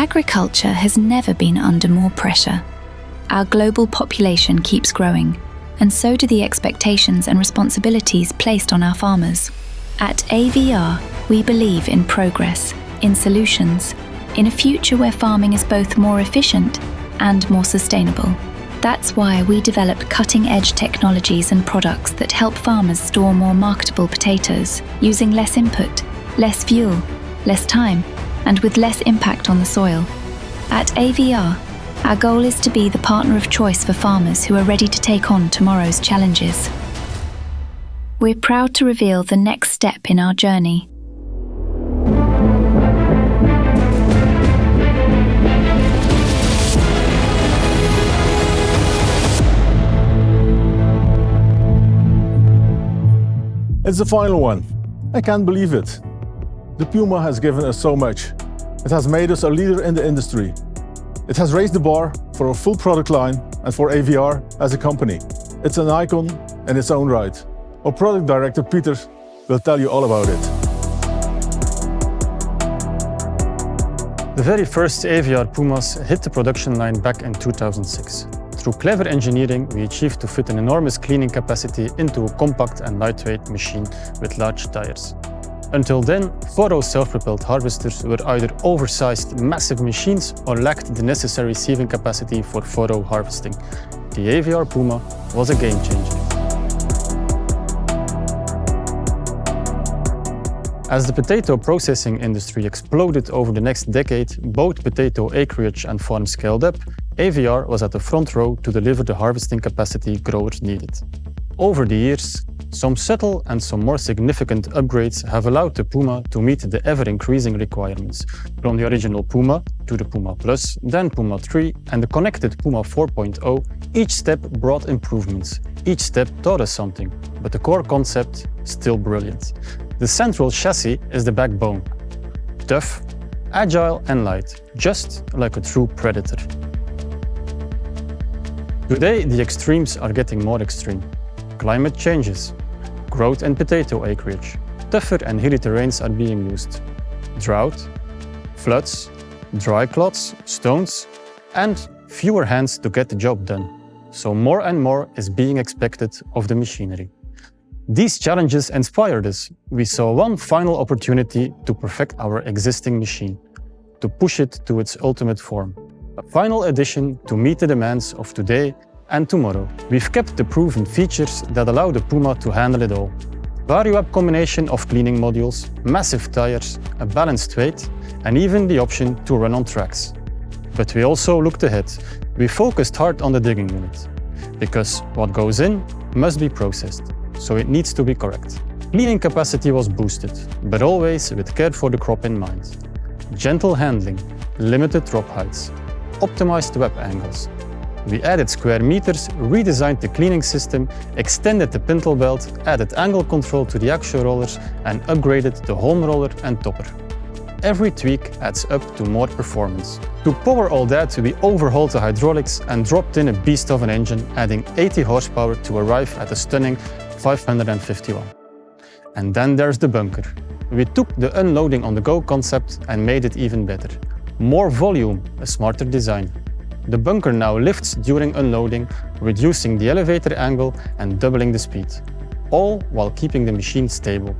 Agriculture has never been under more pressure. Our global population keeps growing, and so do the expectations and responsibilities placed on our farmers. At AVR, we believe in progress, in solutions, in a future where farming is both more efficient and more sustainable. That's why we developed cutting-edge technologies and products that help farmers store more marketable potatoes, using less input, less fuel, less time, and with less impact on the soil. At AVR, our goal is to be the partner of choice for farmers who are ready to take on tomorrow's challenges. We're proud to reveal the next step in our journey. It's the final one. I can't believe it. The Puma has given us so much. It has made us a leader in the industry. It has raised the bar for a full product line and for AVR as a company. It's an icon in its own right. Our product director, Peter, will tell you all about it. The very first AVR Pumas hit the production line back in 2006. Through clever engineering, we achieved to fit an enormous cleaning capacity into a compact and lightweight machine with large tires. Until then, furrow self-propelled harvesters were either oversized, massive machines or lacked the necessary sieving capacity for furrow harvesting. The AVR Puma was a game changer. As the potato processing industry exploded over the next decade, both potato acreage and farm scaled up, AVR was at the front row to deliver the harvesting capacity growers needed. Over the years, some subtle and some more significant upgrades have allowed the Puma to meet the ever-increasing requirements. From the original Puma to the Puma Plus, then Puma 3 and the connected Puma 4.0, each step brought improvements. Each step taught us something, but the core concept still brilliant. The central chassis is the backbone. Tough, agile and light, just like a true predator. Today, the extremes are getting more extreme. Climate changes, growth in potato acreage, tougher and hilly terrains are being used. Drought, floods, dry clods, stones, and fewer hands to get the job done. So more and more is being expected of the machinery. These challenges inspired us. We saw one final opportunity to perfect our existing machine, to push it to its ultimate form. A final addition to meet the demands of today and tomorrow. We've kept the proven features that allow the Puma to handle it all. Vario-up combination of cleaning modules, massive tires, a balanced weight, and even the option to run on tracks. But we also looked ahead. We focused hard on the digging unit, because what goes in must be processed, so it needs to be correct. Cleaning capacity was boosted, but always with care for the crop in mind. Gentle handling, limited drop heights, optimized web angles. We added square meters, redesigned the cleaning system, extended the pintle belt, added angle control to the axial rollers, and upgraded the home roller and topper. Every tweak adds up to more performance. To power all that, we overhauled the hydraulics and dropped in a beast of an engine, adding 80 horsepower to arrive at a stunning 551. And then there's the bunker. We took the unloading on the go concept and made it even better. More volume, a smarter design. The bunker now lifts during unloading, reducing the elevator angle and doubling the speed, all while keeping the machine stable.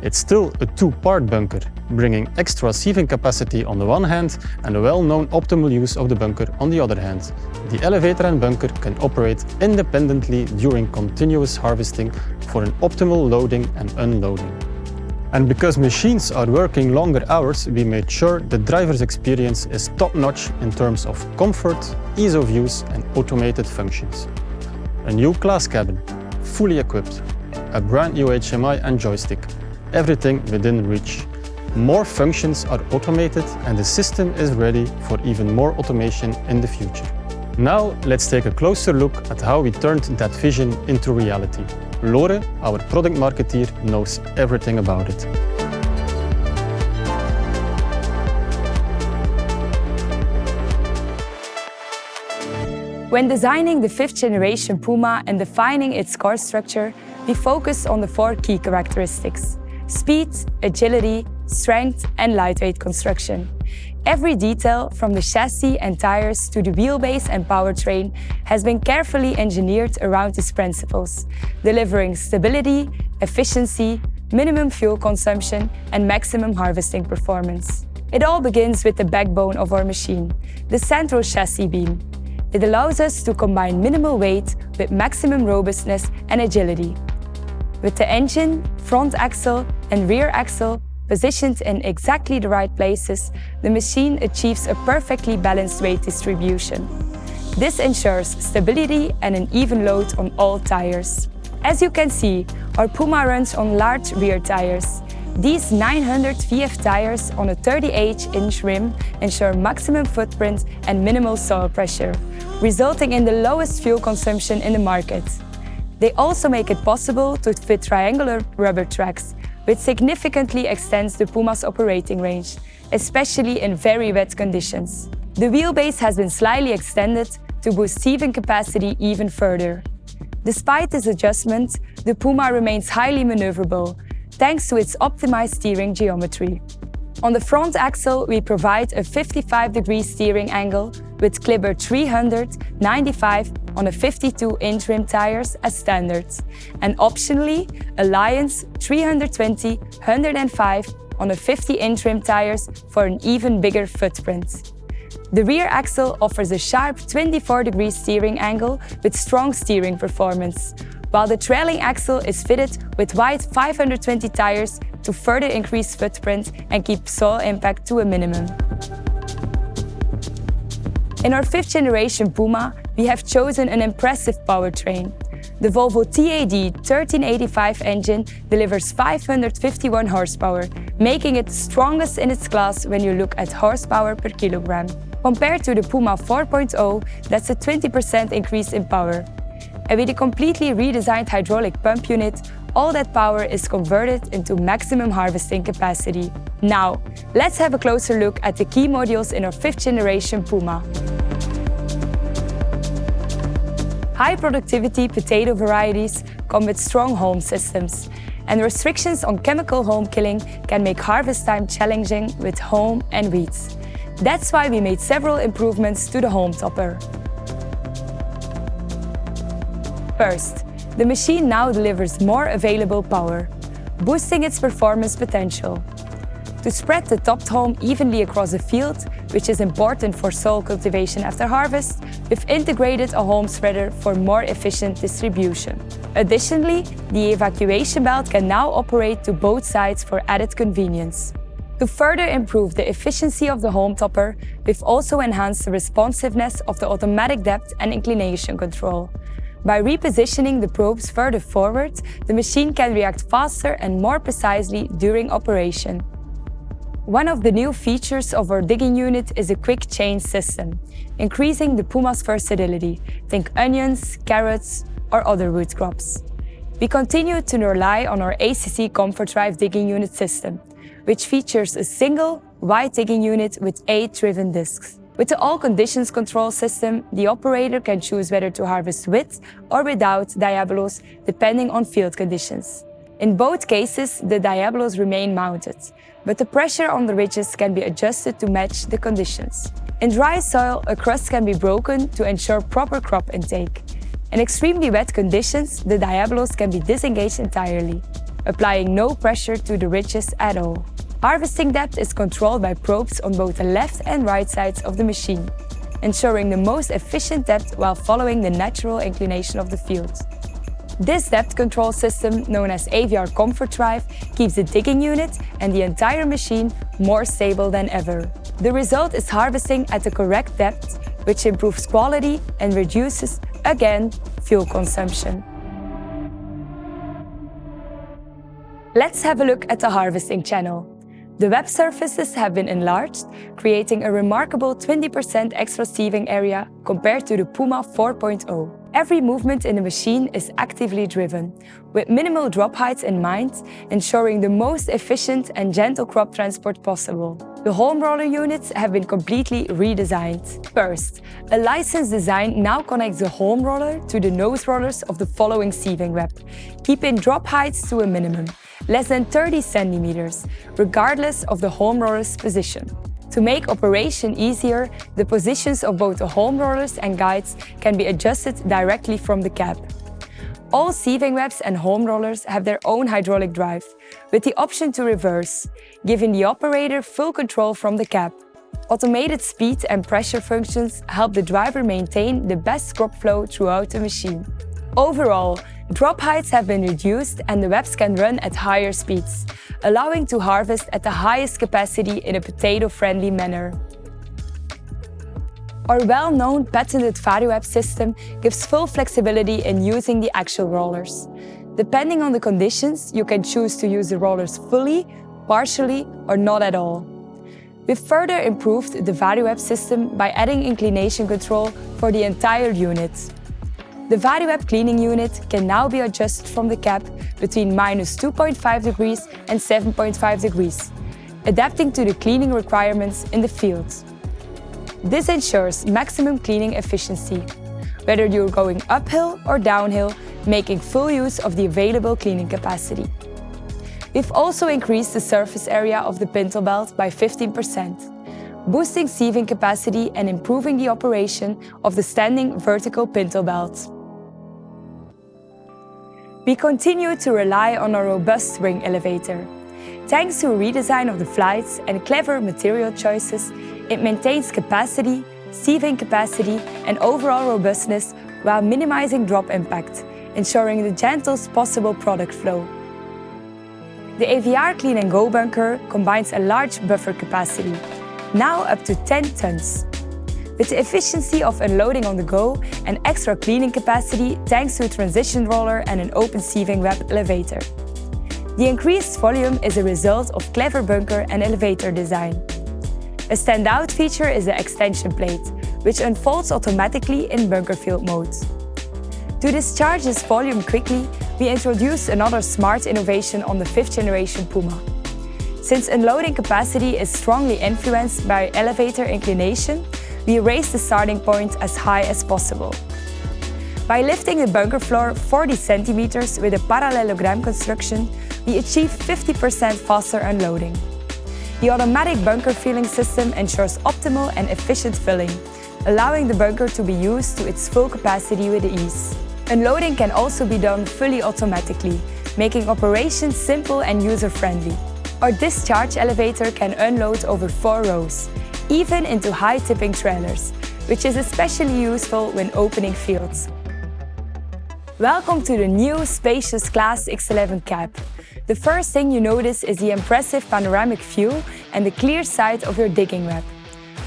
It's still a two-part bunker, bringing extra sieving capacity on the one hand and a well-known optimal use of the bunker on the other hand. The elevator and bunker can operate independently during continuous harvesting for an optimal loading and unloading. And because machines are working longer hours, we made sure the driver's experience is top-notch in terms of comfort, ease of use, and automated functions. A new class cabin, fully equipped, a brand new HMI and joystick, everything within reach. More functions are automated and the system is ready for even more automation in the future. Now let's take a closer look at how we turned that vision into reality. Lore, our product marketeer, knows everything about it. When designing the 5th generation Puma and defining its core structure, we focused on the 4 key characteristics: speed, agility, strength, and lightweight construction. Every detail, from the chassis and tires to the wheelbase and powertrain, has been carefully engineered around these principles, delivering stability, efficiency, minimum fuel consumption, and maximum harvesting performance. It all begins with the backbone of our machine, the central chassis beam. It allows us to combine minimal weight with maximum robustness and agility. With the engine, front axle, and rear axle positioned in exactly the right places, the machine achieves a perfectly balanced weight distribution. This ensures stability and an even load on all tires. As you can see, our Puma runs on large rear tires. These 900 VF tires on a 38-inch rim ensure maximum footprint and minimal soil pressure, resulting in the lowest fuel consumption in the market. They also make it possible to fit triangular rubber tracks, which significantly extends the Puma's operating range, especially in very wet conditions. The wheelbase has been slightly extended to boost sieving capacity even further. Despite this adjustment, the Puma remains highly maneuverable, thanks to its optimized steering geometry. On the front axle, we provide a 55-degree steering angle with Clipper 395 on a 52-inch rim tires as standard, and optionally, Alliance 320/105 on a 50-inch rim tires for an even bigger footprint. The rear axle offers a sharp 24-degree steering angle with strong steering performance, while the trailing axle is fitted with wide 520 tires to further increase footprint and keep soil impact to a minimum. In our 5th generation Puma, we have chosen an impressive powertrain. The Volvo TAD 1385 engine delivers 551 horsepower, making it the strongest in its class when you look at horsepower per kilogram. Compared to the Puma 4.0, that's a 20% increase in power. And with a completely redesigned hydraulic pump unit, all that power is converted into maximum harvesting capacity. Now, let's have a closer look at the key modules in our 5th generation Puma. High productivity potato varieties come with strong haulm systems, and restrictions on chemical haulm killing can make harvest time challenging with haulm and weeds. That's why we made several improvements to the haulm topper. First, the machine now delivers more available power, boosting its performance potential. To spread the topped haulm evenly across the field, which is important for soil cultivation after harvest, we've integrated a haulm spreader for more efficient distribution. Additionally, the evacuation belt can now operate to both sides for added convenience. To further improve the efficiency of the haulm topper, we've also enhanced the responsiveness of the automatic depth and inclination control. By repositioning the probes further forward, the machine can react faster and more precisely during operation. One of the new features of our digging unit is a quick change system, increasing the Puma's versatility. Think onions, carrots, or other root crops. We continue to rely on our ACC Comfort Drive digging unit system, which features a single, wide digging unit with 8 driven discs. With the All Conditions Control system, the operator can choose whether to harvest with or without diabolos, depending on field conditions. In both cases, the diabolos remain mounted, but the pressure on the ridges can be adjusted to match the conditions. In dry soil, a crust can be broken to ensure proper crop intake. In extremely wet conditions, the diabolos can be disengaged entirely, applying no pressure to the ridges at all. Harvesting depth is controlled by probes on both the left and right sides of the machine, ensuring the most efficient depth while following the natural inclination of the field. This depth control system, known as AVR Comfort Drive, keeps the digging unit and the entire machine more stable than ever. The result is harvesting at the correct depth, which improves quality and reduces, again, fuel consumption. Let's have a look at the harvesting channel. The web surfaces have been enlarged, creating a remarkable 20% extra sieving area compared to the Puma 4.0. Every movement in the machine is actively driven, with minimal drop heights in mind, ensuring the most efficient and gentle crop transport possible. The haulm roller units have been completely redesigned. First, a licensed design now connects the haulm roller to the nose rollers of the following sieving web, keeping drop heights to a minimum, less than 30 centimeters, regardless of the haulm roller's position. To make operation easier, the positions of both the home rollers and guides can be adjusted directly from the cab. All sieving webs and home rollers have their own hydraulic drive, with the option to reverse, giving the operator full control from the cab. Automated speed and pressure functions help the driver maintain the best crop flow throughout the machine. Overall, drop heights have been reduced and the webs can run at higher speeds, allowing to harvest at the highest capacity in a potato-friendly manner. Our well-known patented VariWeb system gives full flexibility in using the axle rollers. Depending on the conditions, you can choose to use the rollers fully, partially, or not at all. We've further improved the VariWeb system by adding inclination control for the entire unit. The VariWeb cleaning unit can now be adjusted from the cab between -2.5 degrees and 7.5 degrees, adapting to the cleaning requirements in the field. This ensures maximum cleaning efficiency, whether you're going uphill or downhill, making full use of the available cleaning capacity. We've also increased the surface area of the pintle belt by 15%, boosting sieving capacity and improving the operation of the standing vertical pintle belt. We continue to rely on a robust ring elevator. Thanks to a redesign of the flights and clever material choices, it maintains capacity, sieving capacity, and overall robustness while minimizing drop impact, ensuring the gentlest possible product flow. The AVR Clean & Go bunker combines a large buffer capacity, now up to 10 tons, with the efficiency of unloading on the go and extra cleaning capacity thanks to a transition roller and an open sieving web elevator. The increased volume is a result of clever bunker and elevator design. A standout feature is the extension plate, which unfolds automatically in bunker field mode. To discharge this volume quickly, we introduced another smart innovation on the 5th generation Puma. Since unloading capacity is strongly influenced by elevator inclination, we raised the starting point as high as possible. By lifting the bunker floor 40 centimeters with a parallelogram construction, we achieve 50% faster unloading. The automatic bunker filling system ensures optimal and efficient filling, allowing the bunker to be used to its full capacity with ease. Unloading can also be done fully automatically, making operations simple and user-friendly. Our discharge elevator can unload over 4 rows, even into high tipping trailers, which is especially useful when opening fields. Welcome to the new spacious Class X11 cab. The first thing you notice is the impressive panoramic view and the clear sight of your digging web.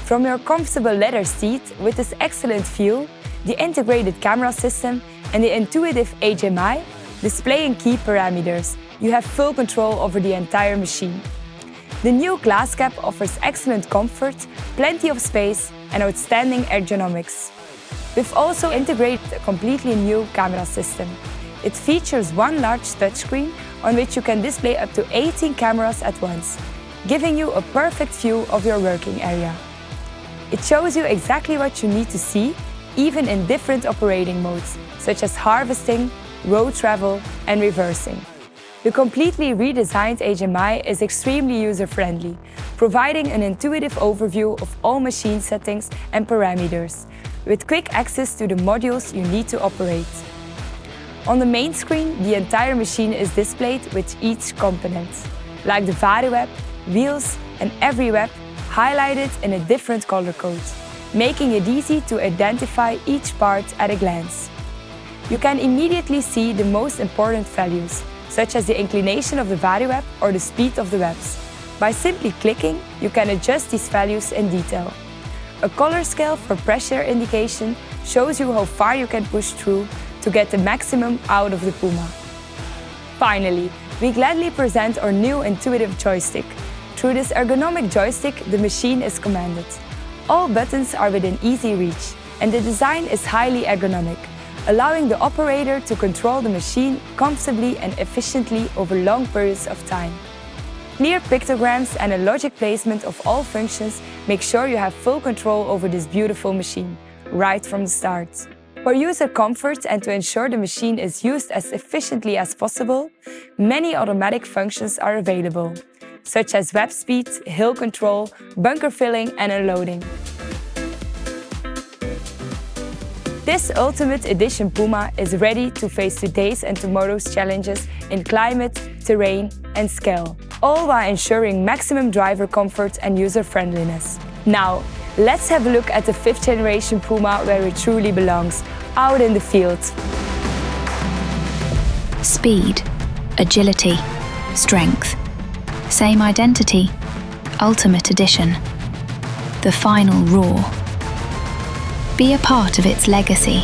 From your comfortable leather seat with this excellent view, the integrated camera system and the intuitive HMI displaying key parameters, you have full control over the entire machine. The new glass cap offers excellent comfort, plenty of space and outstanding ergonomics. We've also integrated a completely new camera system. It features one large touchscreen on which you can display up to 18 cameras at once, giving you a perfect view of your working area. It shows you exactly what you need to see, even in different operating modes, such as harvesting, road travel, and reversing. The completely redesigned HMI is extremely user-friendly, providing an intuitive overview of all machine settings and parameters, with quick access to the modules you need to operate. On the main screen, the entire machine is displayed with each component, like the VariWeb, wheels, and every web highlighted in a different color code, making it easy to identify each part at a glance. You can immediately see the most important values, such as the inclination of the VariWeb or the speed of the webs. By simply clicking, you can adjust these values in detail. A color scale for pressure indication shows you how far you can push through to get the maximum out of the Puma. Finally, we gladly present our new intuitive joystick. Through this ergonomic joystick, the machine is commanded. All buttons are within easy reach, and the design is highly ergonomic, allowing the operator to control the machine comfortably and efficiently over long periods of time. Clear pictograms and a logic placement of all functions make sure you have full control over this beautiful machine, right from the start. For user comfort and to ensure the machine is used as efficiently as possible, many automatic functions are available. such as web speed, hill control, bunker filling and unloading. This Ultimate Edition Puma is ready to face today's and tomorrow's challenges in climate, terrain and scale, all while ensuring maximum driver comfort and user-friendliness. Now, let's have a look at the 5th generation Puma where it truly belongs, out in the field. Speed, agility, strength. Same identity, Ultimate Edition. The final roar. Be a part of its legacy.